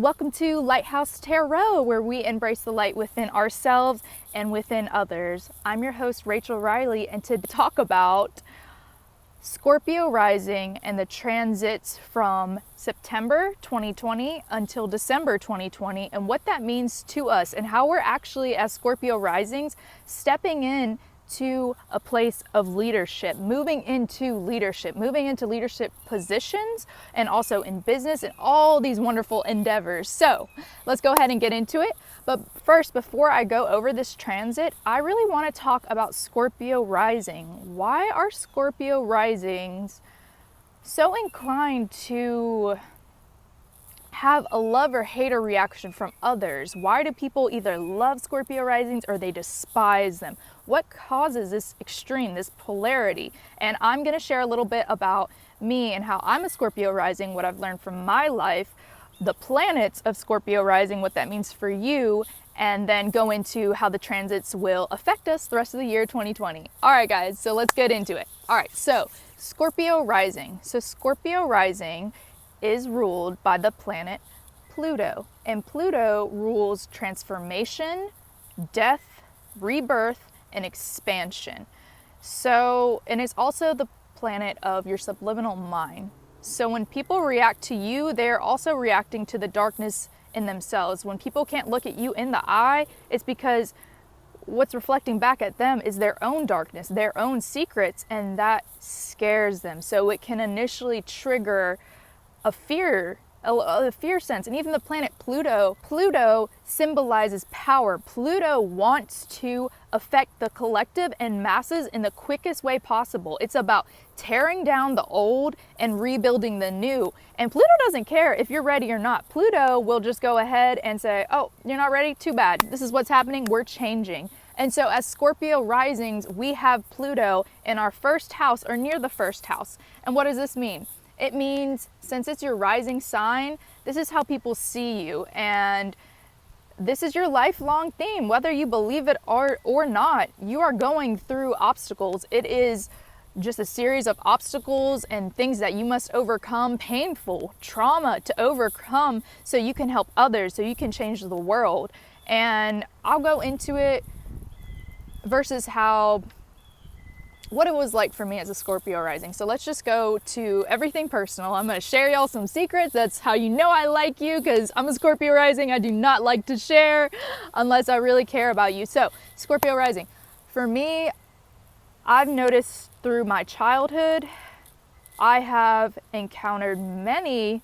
Welcome to Lighthouse Tarot, where we embrace the light within ourselves and within others. I'm your host, Rachel Riley, and to talk about Scorpio Rising and the transits from September 2020 until December 2020 and what that means to us and how we're actually, as Scorpio Risings, stepping in to a place of leadership, moving into leadership positions, and also in business and all these wonderful endeavors. So let's go ahead and get into it. But first, before I go over this transit, I really want to talk about Scorpio Rising. Why are Scorpio Risings so inclined to have a love or hater reaction from others? Why do people either love Scorpio Risings or they despise them? What causes this extreme, this polarity? And I'm going to share a little bit about me and how I'm a Scorpio Rising, what I've learned from my life, the planets of Scorpio Rising, what that means for you, and then go into how the transits will affect us the rest of the year 2020. All right, guys, so let's get into it. All right, so Scorpio Rising. So Scorpio Rising is ruled by the planet Pluto, and Pluto rules transformation, death, rebirth, and expansion. So, and it's also the planet of your subliminal mind. So when people react to you, they're also reacting to the darkness in themselves. When people can't look at you in the eye, it's because what's reflecting back at them is their own darkness, their own secrets, and that scares them. So it can initially trigger a fear sense. And even the planet Pluto symbolizes power. Pluto wants to affect the collective and masses in the quickest way possible. It's about tearing down the old and rebuilding the new. And Pluto doesn't care if you're ready or not. Pluto will just go ahead and say, oh, you're not ready? Too bad. This is what's happening. We're changing. And so as Scorpio Risings, we have Pluto in our first house or near the first house. And what does this mean? It means, since it's your rising sign, this is how people see you, and this is your lifelong theme. Whether you believe it or not, you are going through obstacles. It is just a series of obstacles and things that you must overcome, painful trauma to overcome so you can help others, so you can change the world. And I'll go into it versus what it was like for me as a Scorpio Rising. So let's just go to everything personal. I'm going to share y'all some secrets. That's how you know I like you, because I'm a Scorpio Rising. I do not like to share unless I really care about you. So Scorpio Rising, for me, I've noticed through my childhood, I have encountered many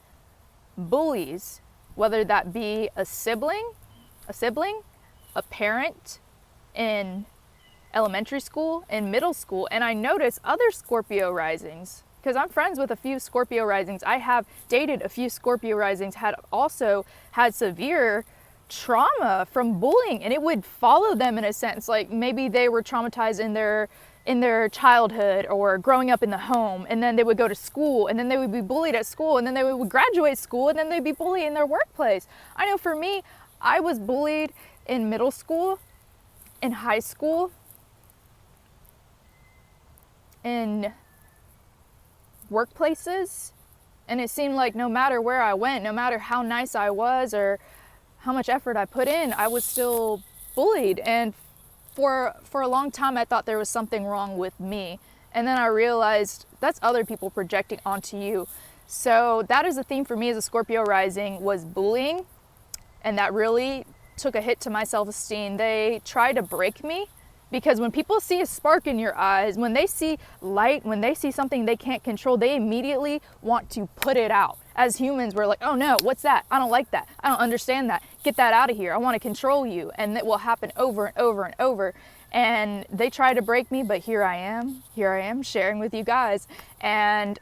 bullies, whether that be a sibling, a parent, in elementary school and middle school. And I notice other Scorpio Risings, because I'm friends with a few Scorpio Risings. I have dated a few Scorpio Risings, had also had severe trauma from bullying, and it would follow them in a sense. Like maybe they were traumatized in their childhood or growing up in the home, and then they would go to school, and then they would be bullied at school, and then they would graduate school, and then they'd be bullied in their workplace. I know for me, I was bullied in middle school, in high school, in workplaces, and it seemed like no matter where I went, no matter how nice I was or how much effort I put in, I was still bullied. And for a long time I thought there was something wrong with me, and then I realized that's other people projecting onto you. So that is a theme for me as a Scorpio Rising, was bullying, and that really took a hit to my self-esteem. They tried to break me, because when people see a spark in your eyes, when they see light, when they see something they can't control, they immediately want to put it out. As humans, we're like, oh no, what's that? I don't like that. I don't understand that. Get that out of here. I want to control you. And it will happen over and over and over. And they try to break me, but here I am sharing with you guys. And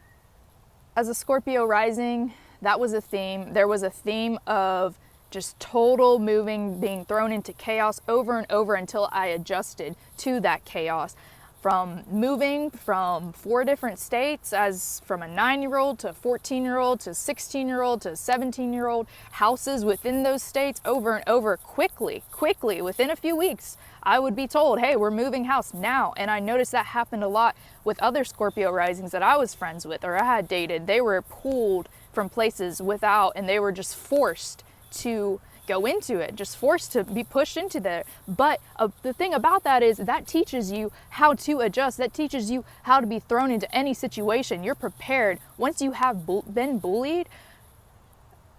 as a Scorpio Rising, that was a theme. There was a theme of just total moving, being thrown into chaos over and over until I adjusted to that chaos. From moving from 4 different states, as from a 9-year-old to a 14-year-old to 16-year-old to 17-year-old, houses within those states over and over quickly, within a few weeks. I would be told, hey, we're moving house now. And I noticed that happened a lot with other Scorpio Risings that I was friends with or I had dated. They were pulled from places without, and they were just forced to go into it, just forced to be pushed into there. But the thing about that is that teaches you how to adjust. That teaches you how to be thrown into any situation. You're prepared. Once you have been bullied,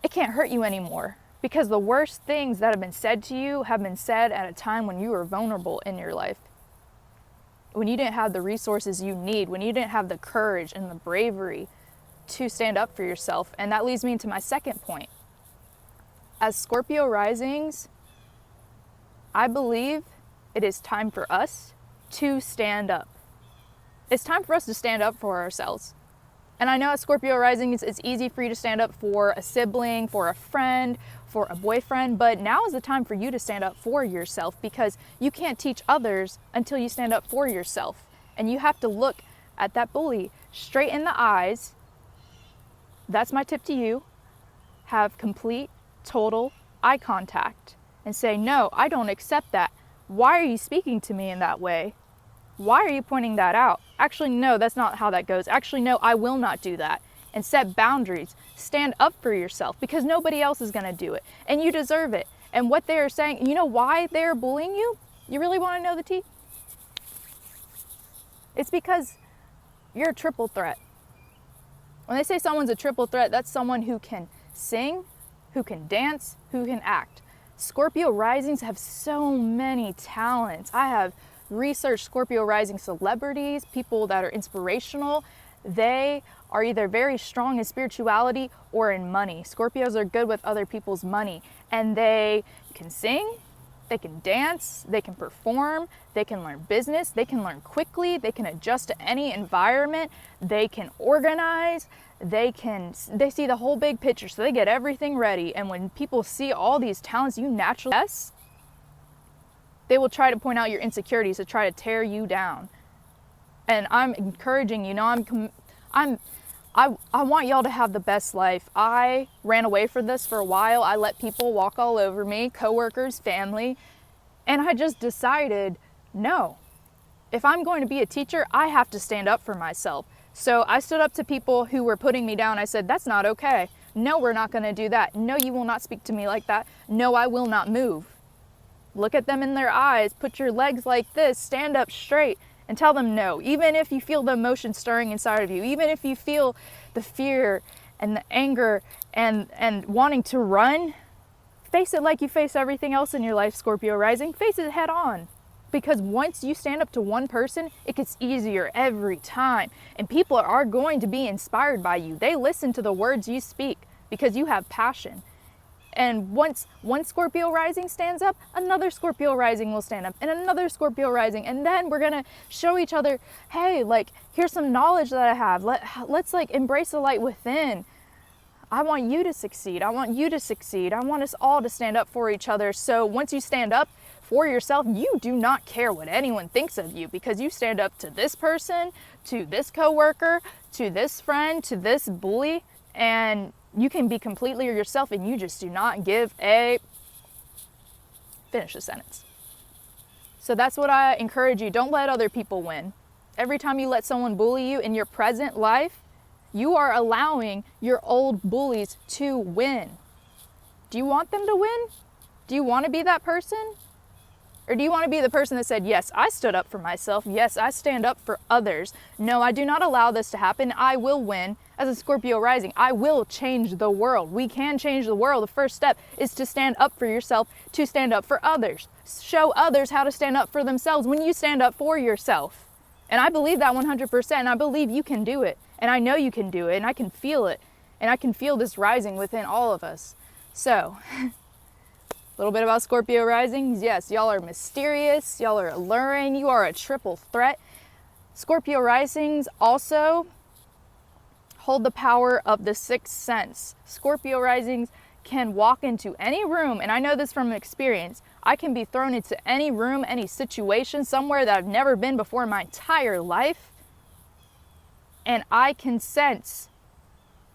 it can't hurt you anymore, because the worst things that have been said to you have been said at a time when you were vulnerable in your life, when you didn't have the resources you need, when you didn't have the courage and the bravery to stand up for yourself. And that leads me to my second point. As Scorpio risings, I believe it is time for us to stand up. It's time for us to stand up for ourselves. And I know as Scorpio risings, it's easy for you to stand up for a sibling, for a friend, for a boyfriend, but now is the time for you to stand up for yourself, because you can't teach others until you stand up for yourself. And you have to look at that bully straight in the eyes. That's my tip to you. Have complete, total eye contact and say, no, I don't accept that. Why are you speaking to me in that way? Why are you pointing that out? Actually, no, that's not how that goes. Actually, no, I will not do that. And set boundaries. Stand up for yourself, because nobody else is going to do it. And you deserve it. And what they are saying, you know why they're bullying you? You really want to know the tea? It's because you're a triple threat. When they say someone's a triple threat, that's someone who can sing, who can dance, who can act. Scorpio risings have so many talents. I have researched Scorpio rising celebrities, people that are inspirational. They are either very strong in spirituality or in money. Scorpios are good with other people's money, and they can sing, they can dance, they can perform, they can learn business, they can learn quickly, they can adjust to any environment, they can organize, they see the whole big picture, so they get everything ready. And when people see all these talents you naturally possess, they will try to point out your insecurities to try to tear you down. And I'm encouraging you. I want y'all to have the best life. I ran away from this for a while. I let people walk all over me, coworkers, family, and I just decided, no. If I'm going to be a teacher, I have to stand up for myself. So I stood up to people who were putting me down. I said, that's not okay. No, we're not going to do that. No, you will not speak to me like that. No, I will not move. Look at them in their eyes, put your legs like this, stand up straight, and tell them no. Even if you feel the emotion stirring inside of you, even if you feel the fear and the anger and wanting to run, face it like you face everything else in your life, Scorpio rising. Face it head on. Because once you stand up to one person, it gets easier every time. And people are going to be inspired by you. They listen to the words you speak because you have passion. And once one Scorpio rising stands up, another Scorpio rising will stand up, and another Scorpio rising. And then we're going to show each other, hey, like, here's some knowledge that I have. Let's like embrace the light within. I want you to succeed. I want you to succeed. I want us all to stand up for each other. So once you stand up for yourself, you do not care what anyone thinks of you, because you stand up to this person, to this coworker, to this friend, to this bully, and you can be completely yourself, and you just do not give a... Finish the sentence. So that's what I encourage you. Don't let other people win. Every time you let someone bully you in your present life, you are allowing your old bullies to win. Do you want them to win? Do you want to be that person? Or do you want to be the person that said, yes, I stood up for myself. Yes, I stand up for others. No, I do not allow this to happen. I will win. As a Scorpio rising, I will change the world. We can change the world. The first step is to stand up for yourself, to stand up for others. Show others how to stand up for themselves when you stand up for yourself. And I believe that 100%. And I believe you can do it. And I know you can do it. And I can feel it. And I can feel this rising within all of us. So... a little bit about Scorpio risings. Yes, y'all are mysterious. Y'all are alluring. You are a triple threat. Scorpio risings also hold the power of the sixth sense. Scorpio risings can walk into any room, and I know this from experience. I can be thrown into any room, any situation, somewhere that I've never been before in my entire life, and I can sense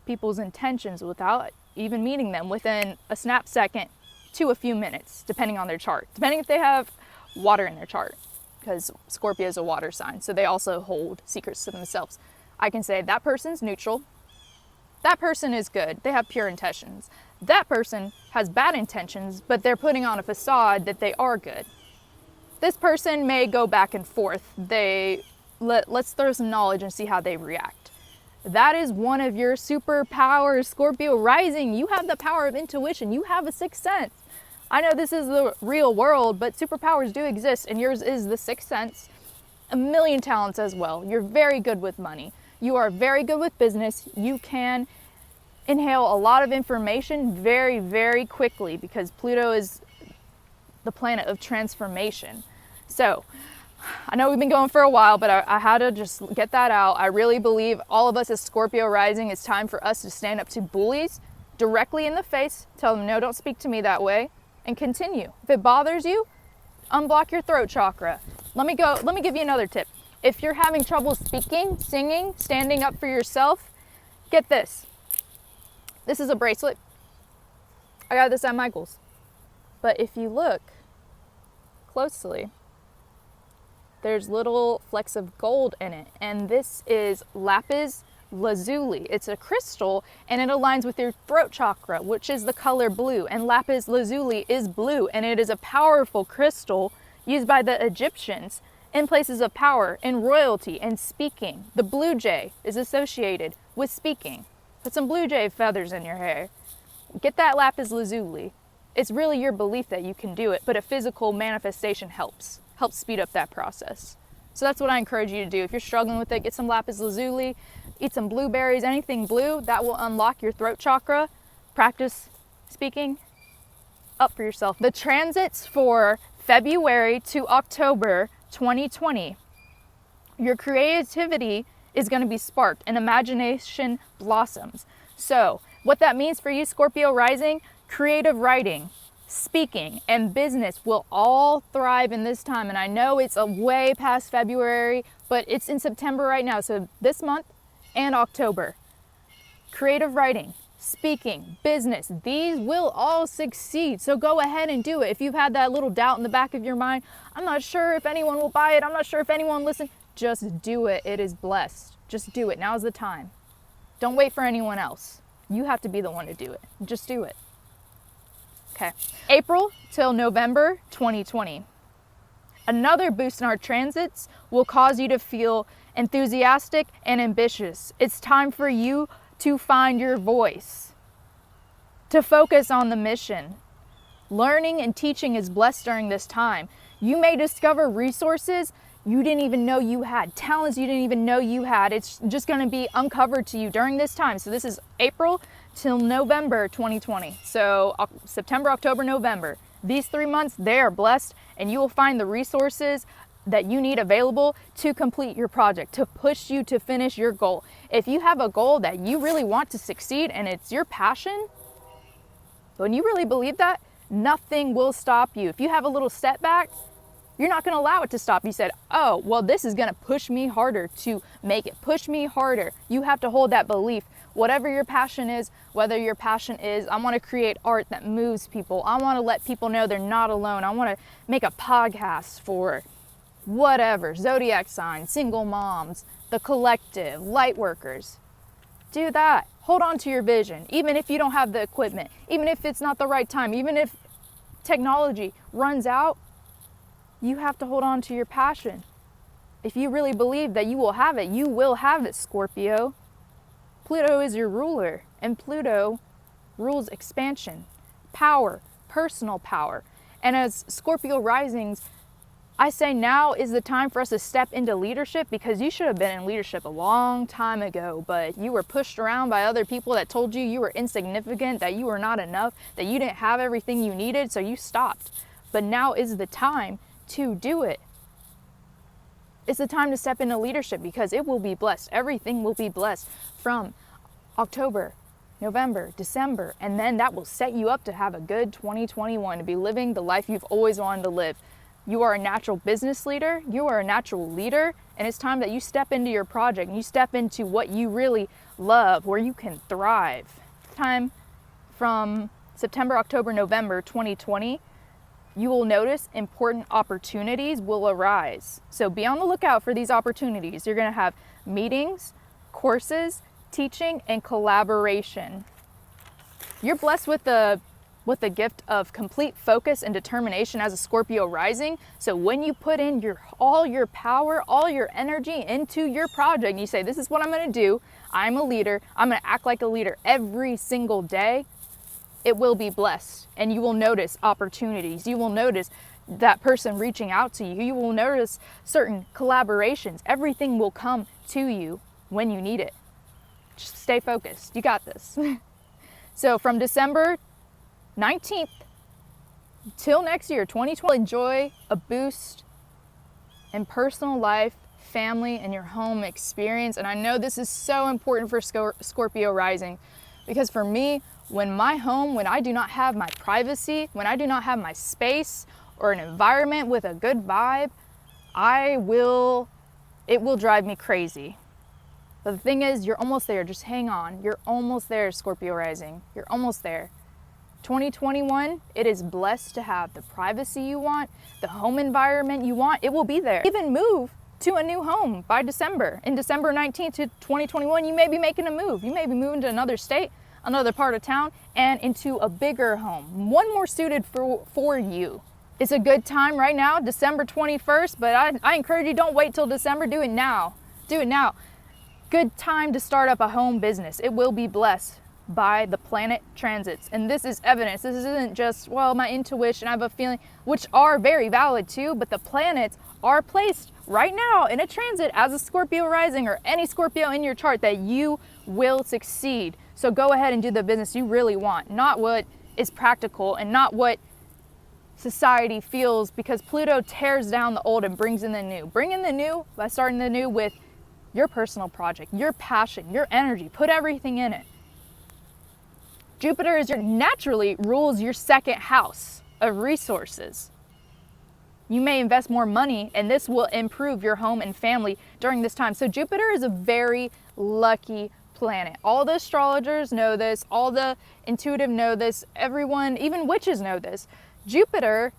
people's intentions without even meeting them within a snap second to a few minutes, depending on their chart, depending if they have water in their chart, because Scorpio is a water sign, so they also hold secrets to themselves. I can say that person's neutral, that person is good, they have pure intentions, That person has bad intentions, but they're putting on a facade that they are good. This person may go back and forth. Let's throw some knowledge and see how they react. That is one of your superpowers, Scorpio rising. You have the power of intuition. You have a sixth sense. I know this is the real world, but superpowers do exist, and yours is the sixth sense. A million talents as well. You're very good with money. You are very good with business. You can inhale a lot of information very, very quickly because Pluto is the planet of transformation. So I know we've been going for a while, but I had to just get that out. I really believe all of us as Scorpio rising, it's time for us to stand up to bullies directly in the face, tell them, no, don't speak to me that way, and continue. If it bothers you, unblock your throat chakra. Let me give you another tip. If you're having trouble speaking, singing, standing up for yourself, get this. This is a bracelet. I got this at Michael's. But if you look closely, there's little flecks of gold in it. And this is lapis lazuli. It's a crystal and it aligns with your throat chakra, which is the color blue. And lapis lazuli is blue, and it is a powerful crystal used by the Egyptians in places of power, in royalty, and speaking. The blue jay is associated with speaking. Put some blue jay feathers in your hair. Get that lapis lazuli. It's really your belief that you can do it, but a physical manifestation helps speed up that process. So that's what I encourage you to do. If you're struggling with it, get some lapis lazuli, eat some blueberries, anything blue that will unlock your throat chakra. Practice speaking up for yourself. The transits for February to October 2020, your creativity is going to be sparked and imagination blossoms. So what that means for you, Scorpio rising, creative writing, speaking, and business will all thrive in this time. And I know it's a way past February, but it's in September right now. So this month and October, creative writing, speaking, business, these will all succeed. So go ahead and do it. If you've had that little doubt in the back of your mind, I'm not sure if anyone will buy it, I'm not sure if anyone will listen, just do it. It is blessed. Just do it. Now's the time. Don't wait for anyone else. You have to be the one to do it. Just do it. Okay. April till November 2020. Another boost in our transits will cause you to feel enthusiastic and ambitious. It's time for you to find your voice, to focus on the mission. Learning and teaching is blessed during this time. You may discover resources you didn't even know you had, talents you didn't even know you had. It's just going to be uncovered to you during this time. So this is April till November 2020. So September, October, November. These 3 months, they are blessed, and you will find the resources that you need available to complete your project, to push you to finish your goal. If you have a goal that you really want to succeed and it's your passion, when you really believe that, nothing will stop you. If you have a little setback, you're not going to allow it to stop. You said, oh, well, this is going to push me harder to make it. Push me harder. You have to hold that belief. Whatever your passion is, whether your passion is, I want to create art that moves people. I want to let people know they're not alone. I want to make a podcast for whatever, zodiac signs, single moms, the collective, light workers. Do that. Hold on to your vision, even if you don't have the equipment, even if it's not the right time, even if technology runs out. You have to hold on to your passion. If you really believe that you will have it, you will have it, Scorpio. Pluto is your ruler, and Pluto rules expansion, power, personal power. And as Scorpio risings, I say now is the time for us to step into leadership, because you should have been in leadership a long time ago, but you were pushed around by other people that told you you were insignificant, that you were not enough, that you didn't have everything you needed, so you stopped. But now is the time to do it. It's the time to step into leadership, because it will be blessed. Everything will be blessed from October, November, December, and then that will set you up to have a good 2021, to be living the life you've always wanted to live. You are a natural business leader. You are a natural leader, and it's time that you step into your project and you step into what you really love, where you can thrive. Time from September, October, November 2020, you will notice important opportunities will arise. So be on the lookout for these opportunities. You're going to have meetings, courses, teaching, and collaboration. You're blessed with the gift of complete focus and determination as a Scorpio rising. So when you put in all your power, all your energy into your project, you say, this is what I'm going to do. I'm a leader. I'm going to act like a leader every single day. It will be blessed, and you will notice opportunities. You will notice that person reaching out to you. You will notice certain collaborations. Everything will come to you when you need it. Just stay focused. You got this. So from December 19th till next year, 2020, enjoy a boost in personal life, family, and your home experience. And I know this is so important for Scorpio rising, because for me, when I do not have my privacy, when I do not have my space or an environment with a good vibe, it will drive me crazy. But the thing is, you're almost there. Just hang on. You're almost there, Scorpio rising. You're almost there. 2021, it is blessed to have the privacy you want, the home environment you want. It will be there. Even move to a new home by December. In December 19th to 2021, you may be making a move. You may be moving to another state, another part of town, and into a bigger home, one more suited for you. It's a good time right now, December 21st, but I encourage you, don't wait till December. Do it now. Do it now. Good time to start up a home business. It will be blessed by the planet transits. And this is evidence. This isn't just, well, my intuition, I have a feeling, which are very valid too, but the planets are placed right now in a transit as a Scorpio rising or any Scorpio in your chart that you will succeed. So go ahead and do the business you really want, not what is practical and not what society feels, because Pluto tears down the old and brings in the new. Bring in the new by starting the new with your personal project, your passion, your energy. Put everything in it. Jupiter naturally rules your second house of resources. You may invest more money, and this will improve your home and family during this time. So Jupiter is a very lucky planet. All the astrologers know this, all the intuitive know this, everyone, even witches know this. Jupiter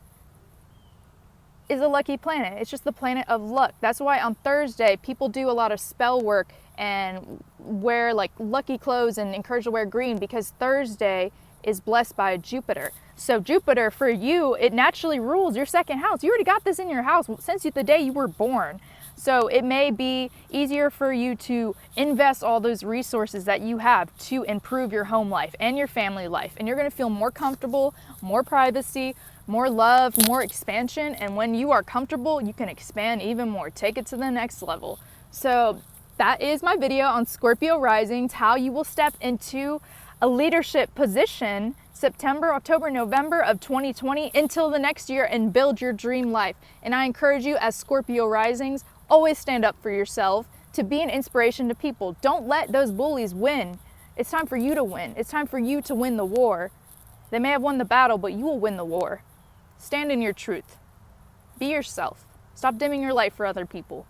is a lucky planet. It's just the planet of luck. That's why on Thursday, people do a lot of spell work and wear like lucky clothes and encourage to wear green, because Thursday is blessed by Jupiter. So Jupiter for you, it naturally rules your second house. You already got this in your house since the day you were born. So it may be easier for you to invest all those resources that you have to improve your home life and your family life. And you're going to feel more comfortable, more privacy, more love, more expansion. And when you are comfortable, you can expand even more. Take it to the next level. So that is my video on Scorpio risings, how you will step into a leadership position September, October, November of 2020 until the next year and build your dream life. And I encourage you as Scorpio risings, always stand up for yourself, to be an inspiration to people. Don't let those bullies win. It's time for you to win. It's time for you to win the war. They may have won the battle, but you will win the war. Stand in your truth. Be yourself. Stop dimming your light for other people.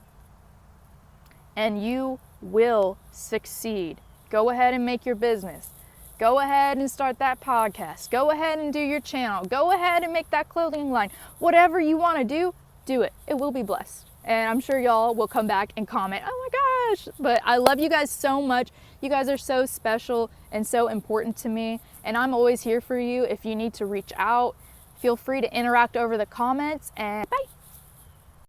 And you will succeed. Go ahead and make your business. Go ahead and start that podcast. Go ahead and do your channel. Go ahead and make that clothing line. Whatever you want to do it. It will be blessed. And I'm sure y'all will come back and comment, oh my gosh. But I love you guys so much. You guys are so special and so important to me. And I'm always here for you. If you need to reach out, feel free to interact over the comments. And bye.